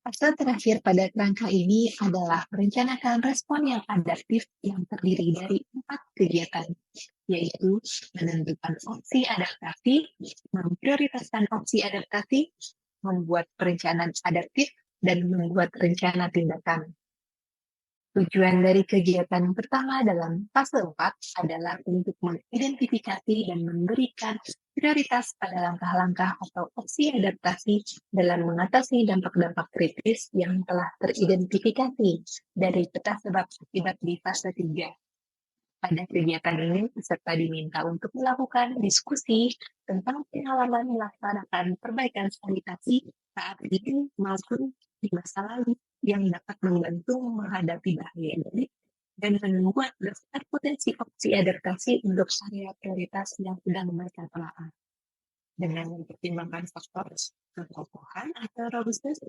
Fase terakhir pada kerangka ini adalah merencanakan respon yang adaptif yang terdiri dari 4 kegiatan, yaitu menentukan opsi adaptasi, memprioritaskan opsi adaptasi, membuat perencanaan adaptif, dan membuat rencana tindakan. Tujuan dari kegiatan pertama dalam fase 4 adalah untuk mengidentifikasi dan memberikan prioritas pada langkah-langkah atau opsi adaptasi dalam mengatasi dampak-dampak kritis yang telah teridentifikasi dari peta sebab akibat di fase 3. Pada kegiatan ini, peserta diminta untuk melakukan diskusi tentang pengalaman melaksanakan perbaikan sanitasi saat ini maupun di masa lalu yang dapat membantu menghadapi bahaya ini dan membuat daftar potensi opsi adaptasi untuk area prioritas yang sedang mereka telah dengan mempertimbangkan faktor kekokohan atau robustness,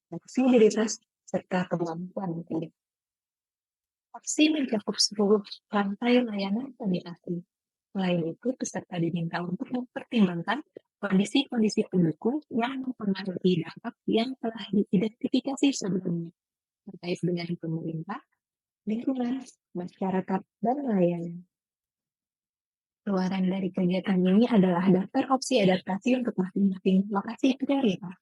fleksibilitas, serta kemampuan pilih. Opsi mencakup seluruh rantai layanan sanitasi. Selain itu, peserta diminta untuk mempertimbangkan kondisi-kondisi pendukung yang mempengaruhi dampak yang telah diidentifikasi sebelumnya, terkait dengan pemerintah, lingkungan, masyarakat, dan layanan. Keluaran dari kegiatan ini adalah daftar opsi adaptasi untuk masing-masing lokasi prioritas.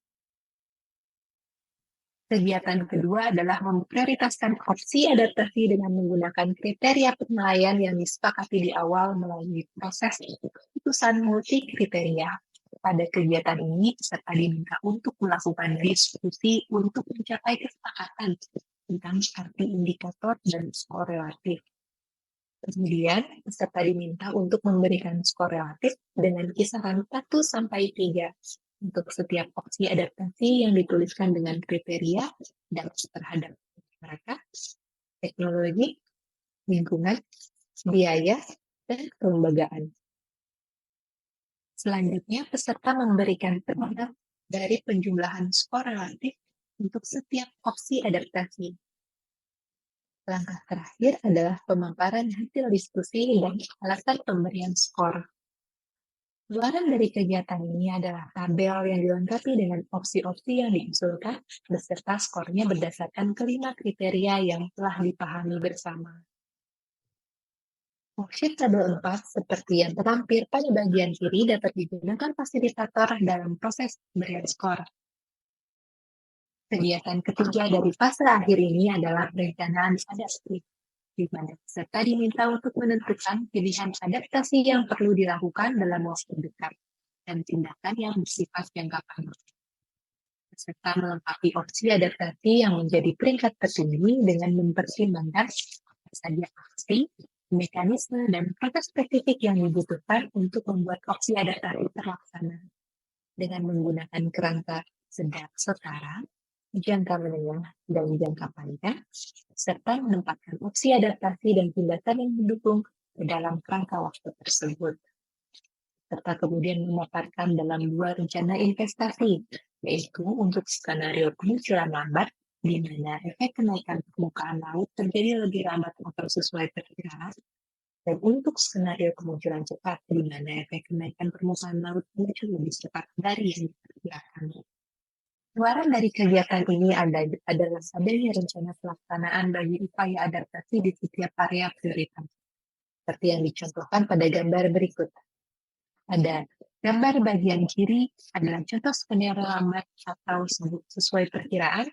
Kegiatan kedua adalah memprioritaskan opsi adaptasi dengan menggunakan kriteria penilaian yang disepakati di awal melalui proses keputusan multi kriteria. Pada kegiatan ini, peserta diminta untuk melakukan diskusi untuk mencapai kesepakatan tentang arti indikator dan skor relatif. Kemudian, peserta diminta untuk memberikan skor relatif dengan kisaran 1-3 untuk setiap opsi adaptasi yang dituliskan dengan kriteria dan terhadap mereka, teknologi, lingkungan, biaya, dan kelembagaan. Selanjutnya, peserta memberikan penilaian dari penjumlahan skor relatif untuk setiap opsi adaptasi. Langkah terakhir adalah pemaparan hasil diskusi dan alasan pemberian skor. Keluaran dari kegiatan ini adalah tabel yang dilengkapi dengan opsi-opsi yang diusulkan beserta skornya berdasarkan kelima kriteria yang telah dipahami bersama. Worksheet tabel 4 seperti yang terlampir pada bagian kiri dapat digunakan fasilitator dalam proses pemberian skor. Kegiatan ketiga dari fase akhir ini adalah perencanaan adaptif, di mana peserta diminta untuk menentukan pilihan adaptasi yang perlu dilakukan dalam waktu dekat dan tindakan yang bersifat jangka panjang. Peserta melengkapi opsi adaptasi yang menjadi peringkat tertinggi dengan mempertimbangkan apa saja aksi, mekanisme, dan proses spesifik yang dibutuhkan untuk membuat opsi adaptasi terlaksana. Dengan menggunakan kerangka sedang setara, jangka menengah, dan jangka panjang, serta menempatkan opsi adaptasi dan tindakan yang mendukung ke dalam kerangka waktu tersebut. Serta kemudian memaparkan dalam 2 rencana investasi, yaitu untuk skenario kemunculan lambat, di mana efek kenaikan permukaan laut terjadi lebih lambat atau sesuai perkiraan, dan untuk skenario kemunculan cepat, di mana efek kenaikan permukaan laut muncul lebih cepat dari yang diperkirakan. Keluaran dari kegiatan ini adalah adanya rencana pelaksanaan bagi upaya adaptasi di setiap area prioritas, seperti yang dicontohkan pada gambar berikut. Ada gambar bagian kiri adalah contoh skenario lambat atau sesuai perkiraan,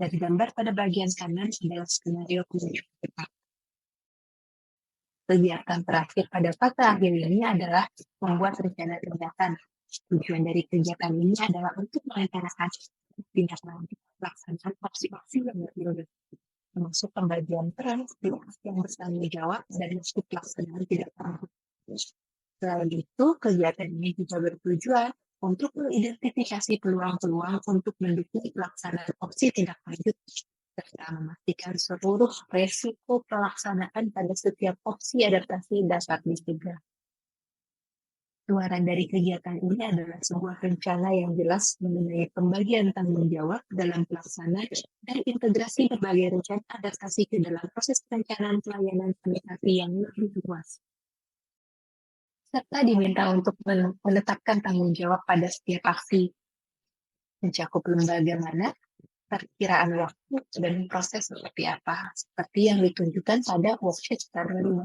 dan gambar pada bagian kanan adalah skenario kemunculan cepat. Kegiatan terakhir pada fase akhir ini adalah membuat rencana tindakan. Tujuan dari kegiatan ini adalah untuk merencanakan tindak lanjut pelaksanaan opsi-opsi yang berbeda, termasuk pembagian peran yang bertanggung jawab dan waktu pelaksanaan tidak lanjut. Selain itu, kegiatan ini juga bertujuan untuk mengidentifikasi peluang-peluang untuk mendukung pelaksanaan opsi tindak lanjut serta memastikan seluruh resiko pelaksanaan pada setiap opsi adaptasi dapat dicegah. Keluaran dari kegiatan ini adalah sebuah rencana yang jelas mengenai pembagian tanggung jawab dalam pelaksanaan dan integrasi berbagai rencana adaptasi ke dalam proses perencanaan pelayanan sanitasi yang lebih luas. Serta diminta untuk menetapkan tanggung jawab pada setiap aksi, mencakup lembaga mana, perkiraan waktu dan proses seperti apa, seperti yang ditunjukkan pada worksheet tabel 5.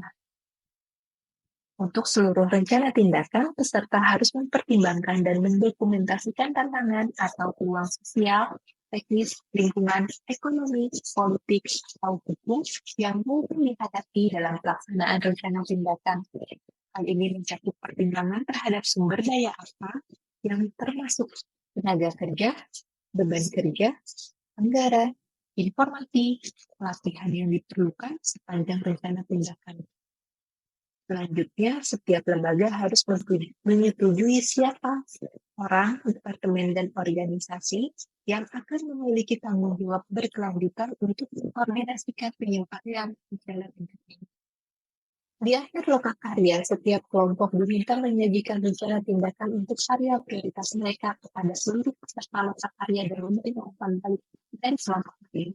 Untuk seluruh rencana tindakan, peserta harus mempertimbangkan dan mendokumentasikan tantangan atau peluang sosial, teknis, lingkungan, ekonomi, politik, atau hukum yang mungkin dihadapi dalam pelaksanaan rencana tindakan. Hal ini mencakup pertimbangan terhadap sumber daya apa yang termasuk tenaga kerja, beban kerja, anggaran, informasi, pelatihan yang diperlukan sepanjang rencana tindakan. Selanjutnya, setiap lembaga harus menyetujui siapa orang, departemen, dan organisasi yang akan memiliki tanggung jawab berkelanjutan untuk mengkoordinasikan penyampaian rencana tindakan. Di akhir lokakarya, setiap kelompok diminta menyajikan rencana tindakan untuk area prioritas mereka kepada seluruh peserta lokakarya dan menerima umpan balik dari kelompok lain.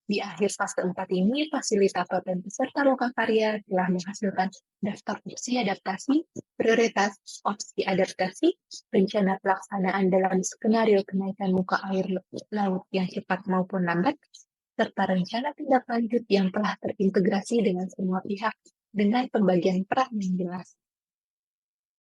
Di akhir fase 4 ini, fasilitator dan peserta lokakarya telah menghasilkan daftar opsi adaptasi, prioritas opsi adaptasi, rencana pelaksanaan dalam skenario kenaikan muka air laut yang cepat maupun lambat, serta rencana tindak lanjut yang telah terintegrasi dengan semua pihak dengan pembagian peran yang jelas.